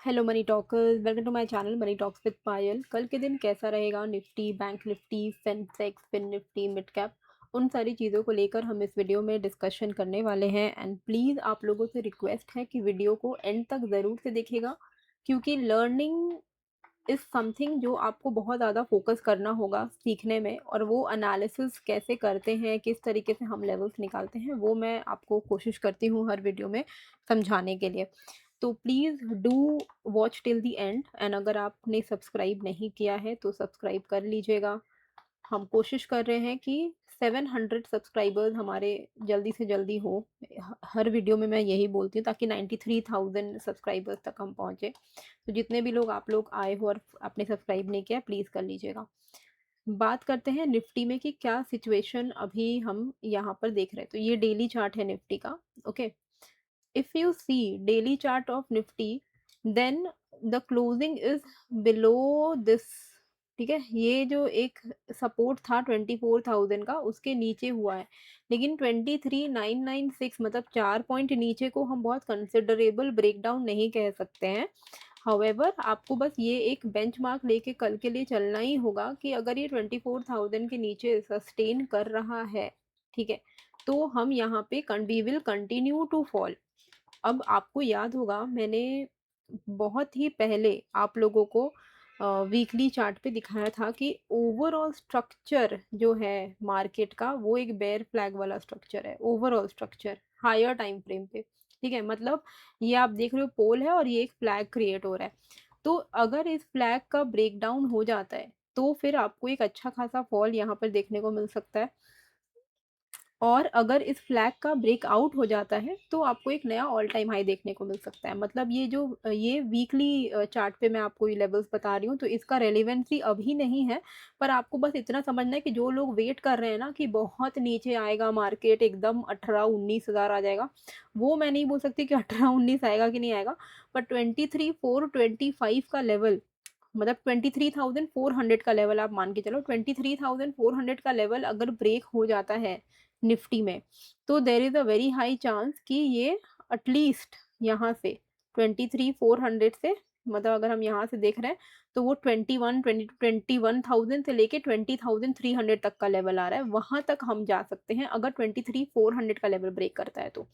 Hello money talkers, welcome to my channel money talks with Payal. कल के दिन कैसा रहेगा? Nifty, bank Nifty, Sensex, Fin Nifty, mid cap, उन सारी चीज़ों को लेकर हम इस वीडियो में डिस्कशन करने वाले हैं। एंड प्लीज़ आप लोगों से रिक्वेस्ट है कि वीडियो को एंड तक ज़रूर से देखिएगा, क्योंकि लर्निंग इज़ समथिंग जो आपको बहुत ज़्यादा फोकस करना होगा सीखने में। और वो एनालिसिस कैसे करते हैं, किस तरीके से हम लेवल्स निकालते हैं, वो मैं आपको कोशिश करती हूँ हर वीडियो में समझाने के लिए। तो please do watch till the end. And अगर आपने सब्सक्राइब नहीं किया है तो सब्सक्राइब कर लीजिएगा। हम कोशिश कर रहे हैं कि 700 सब्सक्राइबर्स हमारे जल्दी से जल्दी हो। हर वीडियो में मैं यही बोलती हूँ, ताकि 93,000 सब्सक्राइबर्स तक हम पहुँचे। तो जितने भी लोग आप लोग आए हो और आपने सब्सक्राइब नहीं किया, प्लीज़ कर लीजिएगा। बात करते हैं निफ्टी में कि क्या सिचुएशन अभी हम यहाँ पर देख रहे हैं। तो ये डेली चार्ट है निफ्टी का। Okay, if you see daily chart of nifty, then the closing is below this। ठीक है, ये जो एक सपोर्ट था 24,000 का, उसके नीचे हुआ है। लेकिन 23,996 मतलब 4 पॉइंट नीचे को हम बहुत कंसिडरेबल ब्रेकडाउन नहीं कह सकते हैं। हाउएवर आपको बस ये एक बेंचमार्क लेके कल के लिए चलना ही होगा कि अगर ये 24,000 के नीचे सस्टेन कर रहा है, ठीक है, तो हम यहाँ पे we will continue to fall. अब आपको याद होगा, मैंने बहुत ही पहले आप लोगों को वीकली चार्ट पे दिखाया था कि ओवरऑल स्ट्रक्चर जो है मार्केट का, वो एक बेयर फ्लैग वाला स्ट्रक्चर है। Overall structure higher time frame पे, ठीक है, मतलब ये आप देख रहे हो पोल है और ये एक फ्लैग क्रिएट हो रहा है। तो अगर इस फ्लैग का ब्रेकडाउन हो जाता है तो फिर आपको एक अच्छा खासा फॉल यहाँ पर देखने को मिल सकता है। और अगर इस फ्लैग का ब्रेकआउट हो जाता है तो आपको एक नया ऑल टाइम हाई देखने को मिल सकता है। मतलब ये जो ये वीकली चार्ट पे मैं आपको ये लेवल्स बता रही हूँ, तो इसका रेलेवेंसी अभी नहीं है। पर आपको बस इतना समझना है कि जो लोग वेट कर रहे हैं ना कि बहुत नीचे आएगा मार्केट, एकदम 18-19 हज़ार आ जाएगा, वो मैं नहीं बोल सकती कि 18-19 आएगा कि नहीं आएगा। पर 23,425 का लेवल, मतलब 23,400 का लेवल आप मान के चलो। 23,400 का लेवल अगर ब्रेक हो जाता है निफ्टी में, तो there is a very high chance कि ये एटलीस्ट यहाँ से 23,400 से, मतलब अगर हम यहाँ से देख रहे हैं तो वो 21,000 से लेके 20,300 तक का लेवल आ रहा है। वहाँ तक हम जा सकते हैं अगर 23,400 का लेवल ब्रेक करता है तो।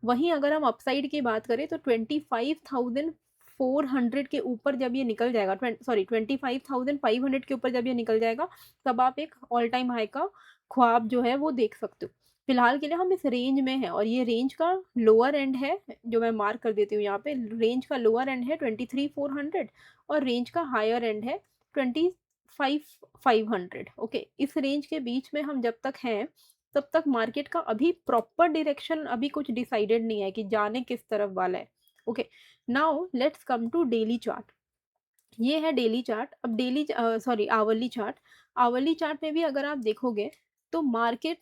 वहीं अगर हम अपसाइड की बात करें तो 25,400 के ऊपर जब ये निकल जाएगा, 25,500 के ऊपर जब ये निकल जाएगा, तब आप एक ऑल टाइम हाई का ख्वाब जो है वो देख सकते हो। फिलहाल के लिए हम इस रेंज में हैं और ये रेंज का लोअर एंड है, जो मैं मार्क कर देती हूँ यहाँ पे। रेंज का लोअर एंड है 23,400 और रेंज का हायर एंड है 25,500। ओके, इस रेंज के बीच में हम जब तक हैं तब तक मार्केट का अभी प्रॉपर डायरेक्शन अभी कुछ डिसाइडेड नहीं है कि जाने किस तरफ वाला है। Okay, now let's come to daily chart. ये है डेली चार्ट। अब daily sorry hourly chart. Hourly chart में भी अगर आप देखोगे तो मार्केट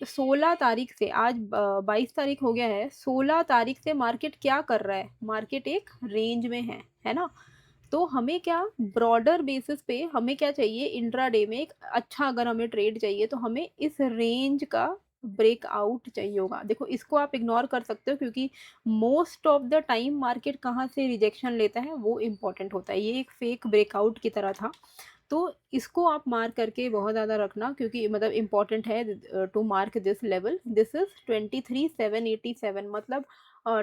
16 तारीख से, आज 22 तारीख हो गया है, 16 तारीख से मार्केट क्या कर रहा है? मार्केट एक रेंज में है ना? तो हमें क्या, ब्रॉडर बेसिस पे हमें क्या चाहिए? इंट्राडे में एक अच्छा अगर हमें ट्रेड चाहिए तो हमें इस रेंज का ब्रेकआउट चाहिए होगा। देखो, इसको आप इग्नोर कर सकते हो क्योंकि most of the time market कहाँ से रिजेक्शन लेता है वो इम्पोर्टेंट होता है। ये एक फेक ब्रेकआउट की तरह था। तो इसको आप मार्क करके बहुत ज़्यादा रखना, क्योंकि मतलब इम्पोर्टेंट है to mark this level. This is 23,787, मतलब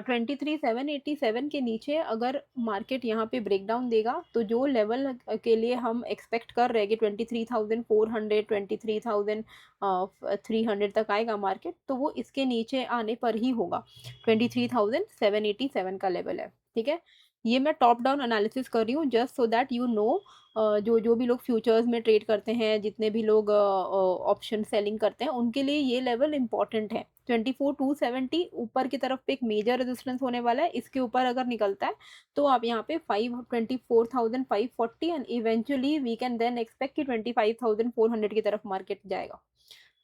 23,787 के नीचे अगर मार्केट यहाँ पे ब्रेकडाउन देगा तो जो लेवल के लिए हम एक्सपेक्ट कर रहे हैं कि 23,400 23,300 तक आएगा मार्केट, तो वो इसके नीचे आने पर ही होगा। 23,787 का लेवल है, ठीक है। ये मैं टॉप डाउन एनालिसिस कर रही हूँ just so that you know. जो जो भी लोग फ्यूचर्स में ट्रेड करते हैं, जितने भी लोग ऑप्शन सेलिंग करते हैं, उनके लिए ये लेवल इंपॉर्टेंट है। 24,270 ऊपर की तरफ पे एक मेजर रेजिस्टेंस होने वाला है। इसके ऊपर अगर निकलता है तो आप यहाँ पे 24,540 and eventually we can then expect कि 25,400 की तरफ मार्केट जाएगा,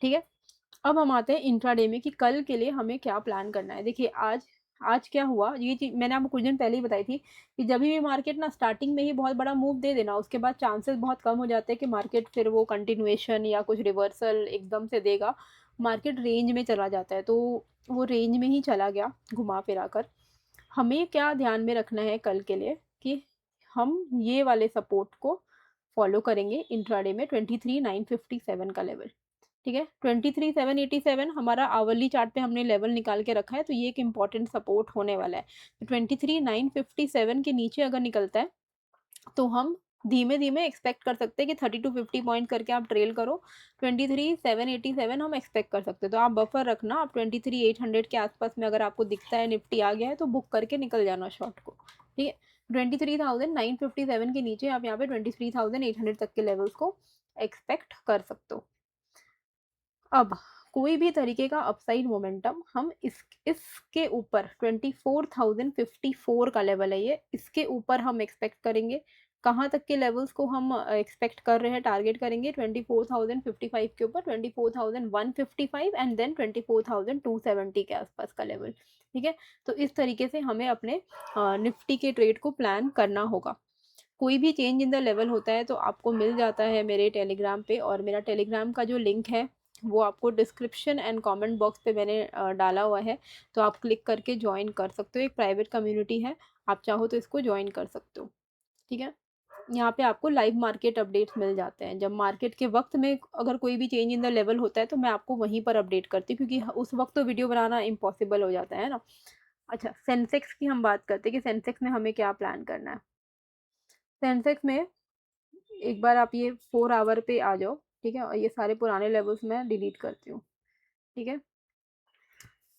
ठीक है। अब हम आते हैं इंट्राडे में कि कल के लिए हमें क्या प्लान करना है। देखिए, आज आज क्या हुआ, ये चीज़ मैंने आपको कुछ दिन पहले ही बताई थी कि जब भी मार्केट ना स्टार्टिंग में ही बहुत बड़ा मूव दे देना, उसके बाद चांसेस बहुत कम हो जाते हैं कि मार्केट फिर वो कंटिन्यूएशन या कुछ रिवर्सल एकदम से देगा। मार्केट रेंज में चला जाता है, तो वो रेंज में ही चला गया घुमा फिरा कर। हमें क्या ध्यान में रखना है कल के लिए? कि हम ये वाले सपोर्ट को फॉलो करेंगे इंट्राडे में 23,957 का लेवल, ठीक है। 23,787 हमारा आवरली चार्ट पे हमने लेवल निकाल के रखा है, तो ये एक इम्पॉर्टेंट सपोर्ट होने वाला है। तो 23,957 के नीचे अगर निकलता है तो हम धीमे-धीमे एक्सपेक्ट कर सकते हैं कि 30 टू 50 पॉइंट करके आप ट्रेल करो। 23,787 हम एक्सपेक्ट कर सकते हैं। तो आप बफर रखना, आप 23,800 के आसपास में अगर आपको दिखता है निफ्टी आ गया है तो बुक करके निकल जाना शॉर्ट को, ठीक है। 23,957 के नीचे आप यहाँ पे 23,800 तक के लेवल्स को एक्सपेक्ट कर सकते हो। अब कोई भी तरीके का अपसाइड मोमेंटम हम इसके ऊपर 24,054 का लेवल है ये, इसके ऊपर हम एक्सपेक्ट करेंगे। कहाँ तक के लेवल्स को हम एक्सपेक्ट कर रहे हैं, टारगेट करेंगे 24,055 के ऊपर, 24,155 एंड देन 24,270 के आसपास का लेवल, ठीक है। तो इस तरीके से हमें अपने निफ्टी के ट्रेड को प्लान करना होगा। कोई भी चेंज इन द लेवल होता है तो आपको मिल जाता है मेरे टेलीग्राम पे, और मेरा टेलीग्राम का जो लिंक है वो आपको डिस्क्रिप्शन एंड कमेंट बॉक्स पे मैंने डाला हुआ है, तो आप क्लिक करके ज्वाइन कर सकते हो। एक प्राइवेट कम्युनिटी है, आप चाहो तो इसको ज्वाइन कर सकते हो, ठीक है। यहाँ पे आपको लाइव मार्केट अपडेट्स मिल जाते हैं। जब मार्केट के वक्त में अगर कोई भी चेंज इन द लेवल होता है तो मैं आपको वहीं पर अपडेट करती हूँ, क्योंकि उस वक्त तो वीडियो बनाना इम्पॉसिबल हो जाता है ना। अच्छा, सेंसेक्स की हम बात करते हैं कि सेंसेक्स में हमें क्या प्लान करना है। सेंसेक्स में एक बार आप ये 4 आवर पे आ जाओ, ठीक है, और ये सारे पुराने लेवल्स मैं डिलीट करती हूँ, ठीक है।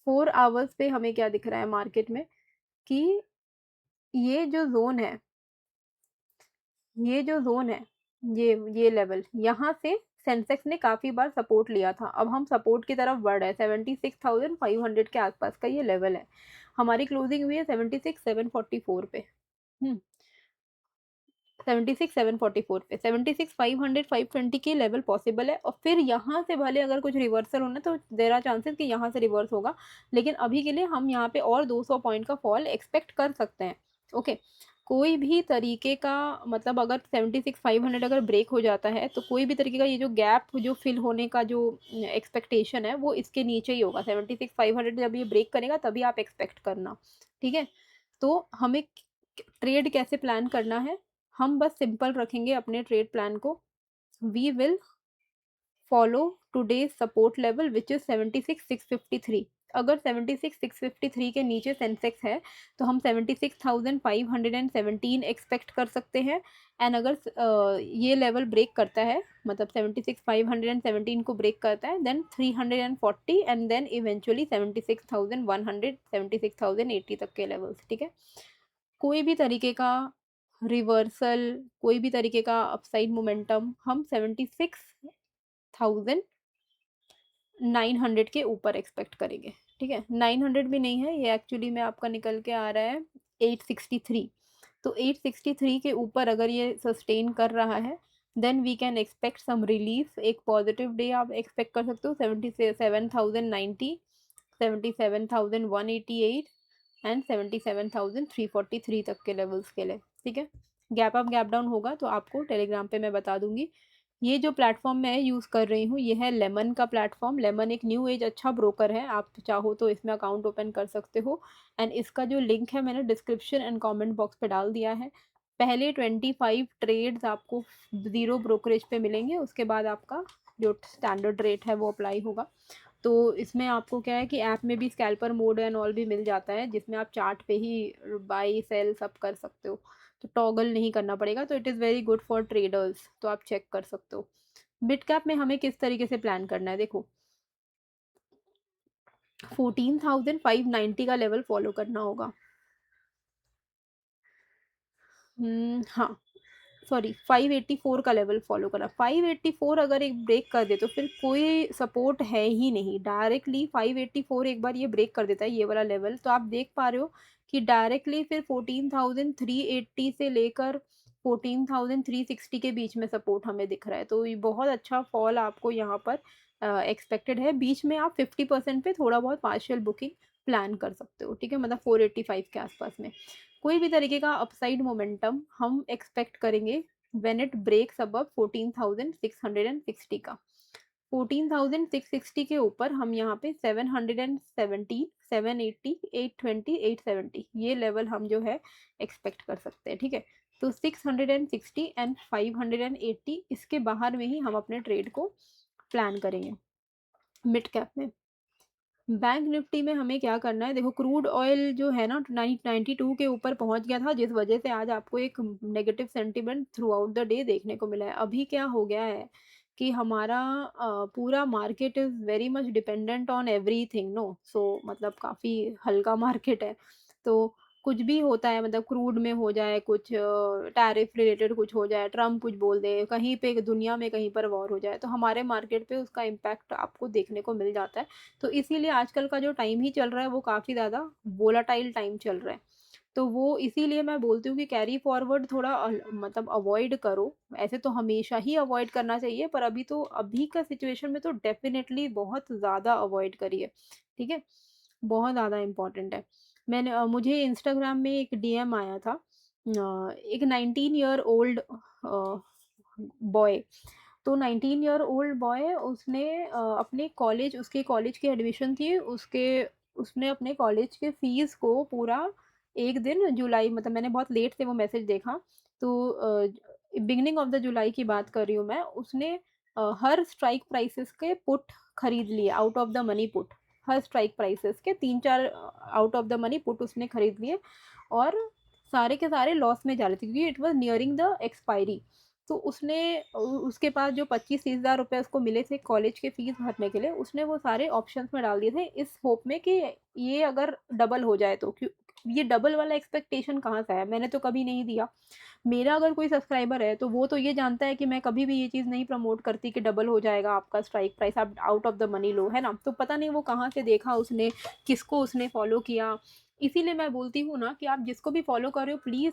4 आवर्स पे हमें क्या दिख रहा है मार्केट में कि ये जो ज़ोन है, ये जो ज़ोन है, ये लेवल, यहाँ से सेंसेक्स ने काफ़ी बार सपोर्ट लिया था। अब हम सपोर्ट की तरफ बढ़ रहे हैं, 76,500 के आसपास का ये लेवल है। हमारी क्लोजिंग हुई है 76,744 पे। 76,744 पे, 76,500 520 की लेवल पॉसिबल है, और फिर यहाँ से भले अगर कुछ रिवर्सल होना तो देयर आर चांसेस कि यहाँ से रिवर्स होगा, लेकिन अभी के लिए हम यहाँ पे और 200 पॉइंट का फॉल एक्सपेक्ट कर सकते हैं, ओके। कोई भी तरीके का मतलब अगर 76,500 अगर ब्रेक हो जाता है तो कोई भी तरीके का ये जो गैप जो फिल होने का जो एक्सपेक्टेशन है वो इसके नीचे ही होगा। 76,500 जब ये ब्रेक करेगा तभी आप एक्सपेक्ट करना, ठीक है। तो हमें ट्रेड कैसे प्लान करना है, हम बस सिंपल रखेंगे अपने ट्रेड प्लान को। We will follow today's support level which is 76,653। अगर 76,653 के नीचे सेंसेक्स है तो हम 76,517 एक्सपेक्ट कर सकते हैं। एंड अगर ये लेवल ब्रेक करता है, मतलब 76,517 को ब्रेक करता है, देन 340 एंड देन इवेंचुअली 76,100 76,080 तक के लेवल्स, ठीक है। कोई भी तरीके का रिवर्सल, कोई भी तरीके का अपसाइड मोमेंटम हम 76,900 के ऊपर एक्सपेक्ट करेंगे, ठीक है। 900 भी नहीं है, ये एक्चुअली में आपका निकल के आ रहा है 863। तो 863 के ऊपर अगर ये सस्टेन कर रहा है then we can expect some relief. एक पॉजिटिव डे आप एक्सपेक्ट कर सकते हो 77,090, 77,188 एंड 77,343 तक के लेवल्स के लिए, ठीक है। गैप अप गैप डाउन होगा तो आपको टेलीग्राम पे मैं बता दूंगी। ये जो प्लेटफॉर्म मैं यूज़ कर रही हूँ ये है लेमन का प्लेटफॉर्म। लेमन एक न्यू एज अच्छा ब्रोकर है, आप चाहो तो इसमें अकाउंट ओपन कर सकते हो, एंड इसका जो लिंक है मैंने डिस्क्रिप्शन एंड कमेंट बॉक्स पे डाल दिया है। पहले 25 ट्रेड्स आपको ज़ीरो ब्रोकरेज पे मिलेंगे, उसके बाद आपका जो स्टैंडर्ड रेट है वो अप्लाई होगा। तो इसमें आपको क्या है कि ऐप में भी स्कैल्पर मोड एंड ऑल भी मिल जाता है, जिसमें आप चार्ट पे ही बाई सेल सब कर सकते हो, तो टॉगल नहीं करना पड़ेगा। तो it is very good for traders, तो आप चेक कर सकते हो। मिड कैप में हमें किस तरीके से प्लान करना है, देखो 14,590 का लेवल फॉलो करना होगा। हाँ, सॉरी 584 का लेवल फॉलो करा। 584 अगर एक ब्रेक कर दे तो फिर कोई सपोर्ट है ही नहीं, डायरेक्टली 584 एक बार ये ब्रेक कर देता है ये वाला लेवल, तो आप देख पा रहे हो कि डायरेक्टली फिर 14,380 से लेकर 14,360 के बीच में सपोर्ट हमें दिख रहा है। तो ये बहुत अच्छा फॉल आपको यहाँ पर एक्सपेक्टेड है। बीच में आप 50% पे थोड़ा बहुत पार्शियल बुकिंग प्लान कर सकते हो, ठीक है, मतलब 485 के आसपास में। कोई भी तरीके का अपसाइड मोमेंटम हम एक्सपेक्ट करेंगे व्हेन इट ब्रेक्स अबव 14,660 का। 14,660 के ऊपर हम यहाँ पे 717 780, 820, 870 ये लेवल हम जो है एक्सपेक्ट कर सकते हैं, ठीक है। तो 660 एंड 580 इसके बाहर में ही हम अपने ट्रेड को प्लान करेंगे मिड कैप में। बैंक निफ्टी में हमें क्या करना है, देखो क्रूड ऑयल जो है ना 92 के ऊपर पहुंच गया था, जिस वजह से आज आपको एक negative sentiment through out the day देखने को मिला है। अभी क्या हो गया है कि हमारा पूरा market is very much dependent on everything, no so मतलब काफ़ी हल्का मार्केट है। तो कुछ भी होता है, मतलब क्रूड में हो जाए कुछ, टैरिफ रिलेटेड कुछ हो जाए, ट्रम्प कुछ बोल दे, कहीं पे दुनिया में कहीं पर वॉर हो जाए, तो हमारे मार्केट पे उसका इम्पैक्ट आपको देखने को मिल जाता है। तो इसीलिए आजकल का जो टाइम ही चल रहा है वो काफ़ी ज़्यादा वोलाटाइल टाइम चल रहा है। तो वो इसीलिए मैं बोलती हूँ कि कैरी फॉरवर्ड थोड़ा मतलब अवॉइड करो। ऐसे तो हमेशा ही अवॉइड करना चाहिए, पर अभी का सिचुएशन में तो डेफ़िनेटली बहुत ज़्यादा अवॉइड करिए, ठीक है? बहुत ज़्यादा इम्पोर्टेंट है। मुझे इंस्टाग्राम में एक डीएम आया था, एक 19 ईयर ओल्ड बॉय। तो 19 ईयर ओल्ड बॉय, उसने अपने कॉलेज उसके कॉलेज की एडमिशन थी, उसके उसने अपने कॉलेज के फ़ीस को पूरा एक दिन जुलाई, मतलब मैंने बहुत लेट से वो मैसेज देखा, तो बिगिनिंग ऑफ द जुलाई की बात कर रही हूँ मैं, उसने हर स्ट्राइक प्राइसेस के पुट खरीद लिए, out of the money put, her strike prices के 3-4 out of the money put उसने खरीद लिए, और सारे के सारे लॉस में जा रहे थे क्योंकि it was nearing the expiry. तो उसने उसके पास जो 25-30 हज़ार रुपए उसको मिले थे कॉलेज के फीस भरने के लिए, उसने वो सारे ऑप्शंस में डाल दिए थे इस होप में कि ये अगर डबल हो जाए तो। क्यों, ये डबल वाला एक्सपेक्टेशन कहाँ से आया? मैंने तो कभी नहीं दिया। मेरा अगर कोई सब्सक्राइबर है तो वो तो ये जानता है कि मैं कभी भी ये चीज़ नहीं प्रमोट करती कि डबल हो जाएगा आपका स्ट्राइक प्राइस, आप आउट ऑफ द मनी लो, है ना? तो पता नहीं वो कहाँ से देखा उसने, किसको उसने फॉलो किया। इसीलिए मैं बोलती हूँ ना कि आप जिसको भी फॉलो कर रहे हो प्लीज़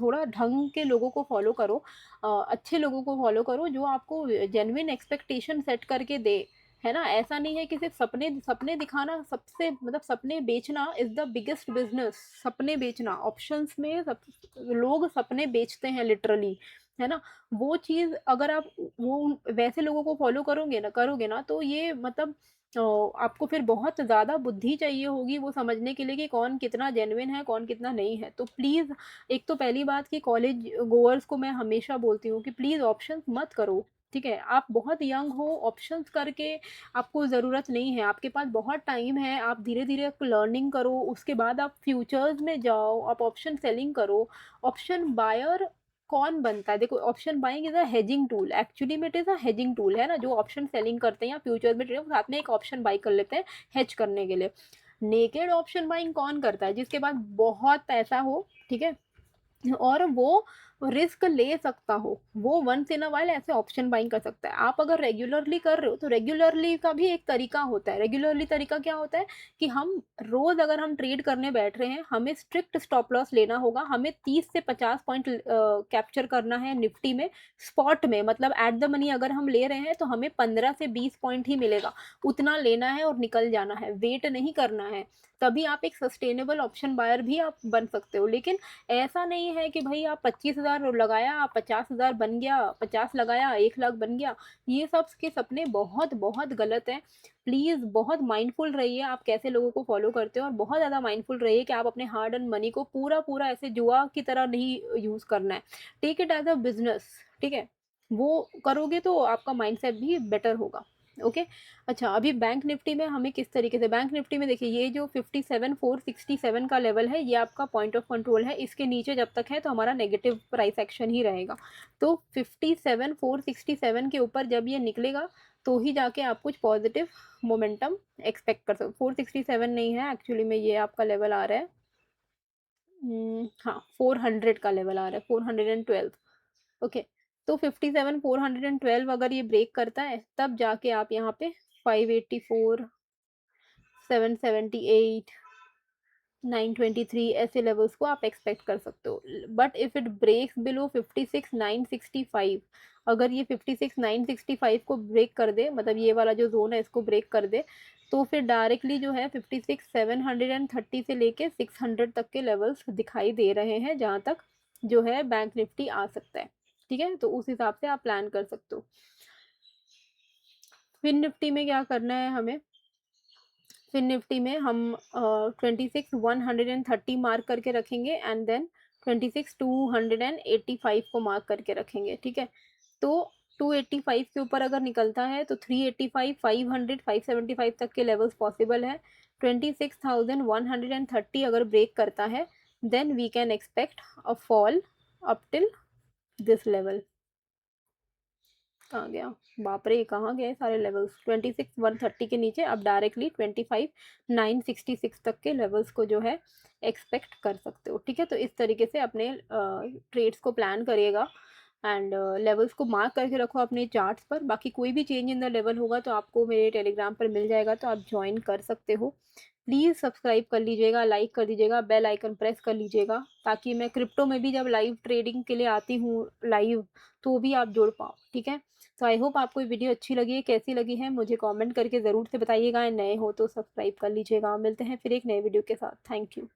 थोड़ा ढंग के लोगों को फॉलो करो, अच्छे लोगों को फॉलो करो जो आपको जेन्युइन एक्सपेक्टेशन सेट करके दे, है ना? ऐसा नहीं है कि सिर्फ़ सपने सपने दिखाना, सबसे मतलब सपने बेचना इज़ द बिगेस्ट बिज़नेस। सपने बेचना, ऑप्शंस में सब लोग सपने बेचते हैं लिटरली, है ना? वो चीज़ अगर आप वो वैसे लोगों को फॉलो करोगे ना तो ये मतलब आपको फिर बहुत ज़्यादा बुद्धि चाहिए होगी वो समझने के लिए कि कौन कितना जेन्युइन है, कौन कितना नहीं है। तो प्लीज़, एक तो पहली बात कि कॉलेज गोअर्स को मैं हमेशा बोलती हूँ कि प्लीज़ ऑप्शंस मत करो, ठीक है? आप बहुत यंग हो, ऑप्शंस करके आपको ज़रूरत नहीं है, आपके पास बहुत टाइम है, आप धीरे-धीरे लर्निंग करो, उसके बाद आप फ्यूचर्स में जाओ, आप ऑप्शन सेलिंग करो। ऑप्शन बायर कौन बनता है? देखो, option buying is a hedging tool, actually में it is a hedging tool, है ना? जो ऑप्शन सेलिंग करते हैं या फ्यूचर्स में ट्रेड, साथ में एक ऑप्शन बाय कर लेते हैं हेज करने के लिए। नेकेड ऑप्शन बाइंग कौन करता है? जिसके पास बहुत पैसा हो, ठीक है? और वो रिस्क ले सकता हो, वो वन्स इन अ व्हाइल ऐसे ऑप्शन बाइंग कर सकता है। आप अगर रेगुलरली कर रहे हो, तो रेगुलरली का भी एक तरीका होता है। रेगुलरली तरीका क्या होता है कि हम रोज़ अगर हम ट्रेड करने बैठ रहे हैं, हमें स्ट्रिक्ट स्टॉप लॉस लेना होगा, हमें 30 से 50 पॉइंट कैप्चर करना है निफ्टी में, स्पॉट में, मतलब एट द मनी अगर हम ले रहे हैं, तो हमें 15 से 20 पॉइंट ही मिलेगा, उतना लेना है और निकल जाना है, वेट नहीं करना है। तभी आप एक सस्टेनेबल ऑप्शन बायर भी आप बन सकते हो। लेकिन ऐसा नहीं है कि भई आप 25,000 लगाया, 50,000 बन गया, 50 लगाया, 1 लाख बन गया। ये सब के सपने बहुत, बहुत गलत हैं। प्लीज़ बहुत माइंडफुल रहिए आप कैसे लोगों को फ़ॉलो करते हो, और बहुत ज़्यादा माइंडफुल रहिए कि आप अपने हार्ड अर्न्ड मनी को पूरा-पूरा ऐसे जुआ की तरह नहीं यूज़ करना है। Take it as a business, ठीक है? वो करोगे तो आपका माइंडसेट भी बेटर होगा। ओके? अच्छा, अभी बैंक निफ्टी में हमें किस तरीके से, बैंक निफ्टी में देखिए ये जो 57,467 का लेवल है, ये आपका पॉइंट ऑफ कंट्रोल है। इसके नीचे जब तक है तो हमारा नेगेटिव प्राइस एक्शन ही रहेगा। तो 57,467 के ऊपर जब ये निकलेगा तो ही जाके आप कुछ पॉजिटिव मोमेंटम एक्सपेक्ट कर सकते हो। 467 नहीं है एक्चुअली में, ये आपका लेवल आ रहा है, हाँ 400 का लेवल आ रहा है, 412। ओके, तो 57 412 अगर ये ब्रेक करता है तब जाके आप यहाँ पे 584, 778, 923 ऐसे लेवल्स को आप एक्सपेक्ट कर सकते हो। But if it breaks below 56 965, अगर ये 56 965 को ब्रेक कर दे, मतलब ये वाला जो जोन है इसको ब्रेक कर दे, तो फिर डायरेक्टली जो है 56 730 से लेके 600 तक के लेवल्स दिखाई दे रहे हैं, जहाँ तक जो है बैंक निफ्टी आ सकता है, ठीक है? तो उस हिसाब से आप प्लान कर सकते हो। फिर निफ्टी में क्या करना है हमें, फिर निफ्टी में हम 26,130 मार्क करके रखेंगे एंड देन 26,285 को मार्क करके रखेंगे, ठीक है। तो 285 के ऊपर अगर निकलता है तो 385, 500, 575 तक के लेवल्स पॉसिबल है। 26,130 अगर ब्रेक करता है then we can expect a fall up till this level. कहाँ गया, बाप रे कहाँ गए सारे लेवल्स। 26,130 के नीचे अब डायरेक्टली 25,966 तक के लेवल्स को जो है एक्सपेक्ट कर सकते हो, ठीक है। तो इस तरीके से अपने ट्रेड्स को प्लान करिएगा एंड लेवल्स को मार्क करके रखो अपने चार्ट्स पर। बाकी कोई भी चेंज इन द लेवल होगा तो आपको मेरे टेलीग्राम पर मिल जाएगा, तो आप ज्वाइन कर सकते हो। प्लीज़ सब्सक्राइब कर लीजिएगा, लाइक कर दीजिएगा, बेल आइकन प्रेस कर लीजिएगा, ताकि मैं क्रिप्टो में भी जब लाइव ट्रेडिंग के लिए आती हूँ लाइव, तो भी आप जुड़ पाओ, ठीक है। तो आई होप आपको ये वीडियो अच्छी लगी है, कैसी लगी है मुझे कमेंट करके ज़रूर से बताइएगा। नए हो तो सब्सक्राइब कर लीजिएगा। मिलते हैं फिर एक नए वीडियो के साथ। Thank you.